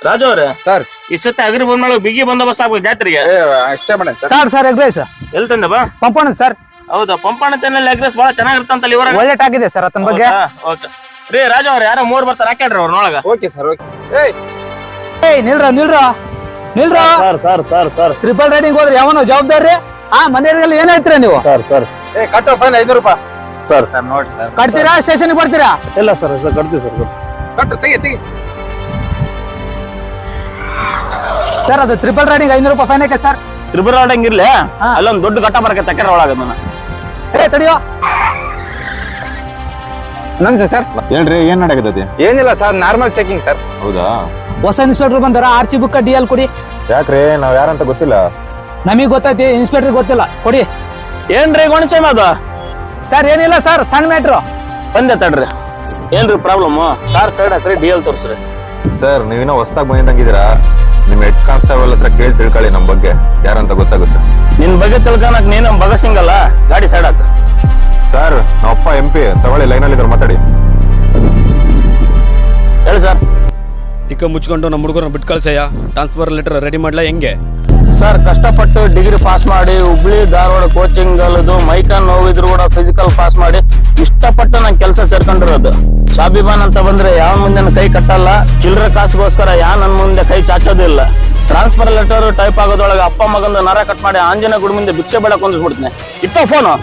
ರಾಜು ಅವ್ರೆ ಸರ್ ಈ ಸತಿ ಅಗ್ರಿ ಬಂದ್ಮೇಲೆ ಬಿಗಿ ಬಂದೋಬಸ್ತ್ ಆಗ್ಬೇಕು ಜಾತ್ರೆಗೆ. ಅಷ್ಟೇ madam sir. Sir sir egg rice ಎಲ್ಲಿ ತಂದ ಬಾ? ಪಂಪೋಣ ಸರ್. ಹೌದಾ, ಪಂಪಣ್ಣ ಚಾನಲ್ ಎಗ್ ರೈಸ್ ಬಹಳ ಚೆನ್ನಾಗಿರ್ತಂತಲ್ಲ ಇವರ. ಒಳ್ಳೆ ಟಾಕ್ ಇದೆ ಸರ್ ಅತನ ಬಗ್ಗೆ. ಓಕೆ ರೀ ರಾಜು ಅವ್ರೆ, ಯಾರೋ 3 ಬರ್ತಾರೆ, ಹಾಕ್ಯಾಡ್ರಿ ಅವ್ರನ್ನೊಳಗ. Okay sir okay. ಏಯ್ ನಿಲ್ರ ನಿಲ್ರ ನಿಲ್ರ. Sir sir sir sir triple riding ಹೋದ್ರೆ ಯಾವನೋ ಜವಾಬ್ದಾರಿ. ಮನೆಯಲ್ಲಿ ಏನ್ ಹೇಳ್ತೀರಾ ನೀವು? ಸರ್ ಸರ್ ಕಟ್ ಫೈನ್ 500 ರೂಪಾಯಿ. ಸರ್ ಸರ್ ನೋಡಿ ಸರ್. ಕಟ್ತೀರಾ ಸ್ಟೇಷನ್ಗೆ ಬರ್ತೀರಾ? ಇಲ್ಲ ಸರ್ ಕಟ್ತೀವಿ ಸರ್. ಕಟ್ಟು ತೆಗಿ ತೆಗಿ. ಸರ್ ಅದು ಟ್ರಿಪಲ್ ರೈಡಿಂಗ್ 500 ರೂಪಾಯಿ ಫೈನ್ ಹಾಕಿ ಸರ್. ತ್ರಿಪುರ ರಾಡಿಂಗ್ ಇರ್ಲಿ, ಅಲ್ಲೊಂದು ದೊಡ್ಡ ಘಟ್ಟ ಬರಕ್ಕೆ ತಕ್ಕರ ಒಳಗ ಏ ತಡಿಯೋ. ನಮಸ್ತೆ ಸರ್. ಹೇಳ್ರಿ, ಏನ್ ನಡೆಯಕತ್ತೈತಿ? ಏನಿಲ್ಲ ಸರ್, ನಾರ್ಮಲ್ ಚೆಕಿಂಗ್ ಸರ್. ಹೌದಾ? ಹೊಸ ಇನ್ಸ್ಪೆಕ್ಟರ್ ಬಂದಾರ, RC ಬುಕ್ DL ಕೊಡಿ. ಯಾಕ್ರಿ, ನಾವ್ ಯಾರಂತ ಗೊತ್ತಿಲ್ಲ. ನಮಗ್ ಗೊತ್ತೈತಿ, ಇನ್ಸ್ಪೆಕ್ಟರ್ ಗೊತ್ತಿಲ್ಲ, ಕೊಡಿ. ಏನ್ರಿ ಗೋಣಿಸೇಮ ಅದು? ಸರ್ ಏನಿಲ್ಲ ಸರ್, ಸಣ್ಣ ಮ್ಯಾಟ್ರು. ಬಂದೆ ತಡ್ರಿ. ಏನ್ರಿ ಪ್ರಾಬ್ಲಮ್? ಕಾರ್ ಸೈಡ್ ಹಾಕ್ರಿ, DL ತೋರ್ಸ್ರಿ. ಸರ್, ನೀವಿನ್ನ ಹೊಸದಾಗಿ ಬಂದಿದ್ದಂಗಿದ್ದೀರಾ, ನಿಮ್ ಹೆಡ್ ಕಾನ್ಸ್ಟೇಬಲ್ ಹತ್ರ ಕೇಳಿ ತಿಳ್ಕೊಳ್ಳಿ ನಮ್ ಬಗ್ಗೆ ಯಾರಂತ ಗೊತ್ತಾಗುತ್ತೆ. ನಿನ್ ಬಗ್ಗೆ ತಿಳ್ಕೊಳಕ್ ನೀನು ಭಗತ್ ಸಿಂಗ್ ಅಲ್ಲ, ಗಾಡಿ ಸೈಡ್ ಹಾಕ. ಸರ್, ನಾವಪ್ಪ MP ತಗೊಳ್ಳಿ, ಲೈನಲ್ಲಿ ಇದ್ರು ಮಾತಾಡಿ. ಹೇಳಿ ಸರ್. ತಿಕ್ಕ ಮುಚ್ಕೊಂಡು ನಮ್ಮ ಹುಡುಗರನ್ನ ಬಿಟ್ಟು ಕಳ್ಸಯ್ಯ. ಟ್ರಾನ್ಸ್ಫರ್ ಲೆಟರ್ ರೆಡಿ ಮಾಡ್ಲಾ ಹೆಂಗೆ? ಸರ್, ಕಷ್ಟಪಟ್ಟು ಡಿಗ್ರಿ ಪಾಸ್ ಮಾಡಿ ಹುಬ್ಳಿ ಧಾರವಾಡ ಕೋಚಿಂಗ್ ಅಲ್ಲದು ಮೈಕನ್ ನೋವಿದ್ರು ಕೂಡ ಫಿಸಿಕಲ್ ಪಾಸ್ ಮಾಡಿ ಇಷ್ಟಪಟ್ಟು ನಂಗೆ ಕೆಲಸ ಸೇರ್ಕೊಂಡಿರೋದು. ಸ್ವಾಭಿಮಾನ ಅಂತ ಬಂದ್ರೆ ಯಾವ ಮುಂದೆ ಕೈ ಕಟ್ಟಲ್ಲ, ಚಿಲ್ಲರೆ ಕಾಸಿಗೋಸ್ಕರ ನನ್ನ ಮುಂದೆ ಕೈ ಚಾಚೋದಿಲ್ಲ. ಟ್ರಾನ್ಸ್ಫರ್ ಲೆಟರ್ ಟೈಪ್ ಆಗೋದ್ರೊಳಗೆ ಅಪ್ಪ ಮಗಂದು ನರ ಕಟ್ ಮಾಡಿ ಆಂಜನೇಯ ಗುಡಿ ಮುಂದೆ ಭಿಕ್ಷೆ ಬೇಡ ಕೊಂದಿಸ್ಬಿಡ್ತೀನಿ. ಇತ್ತ ಫೋನು.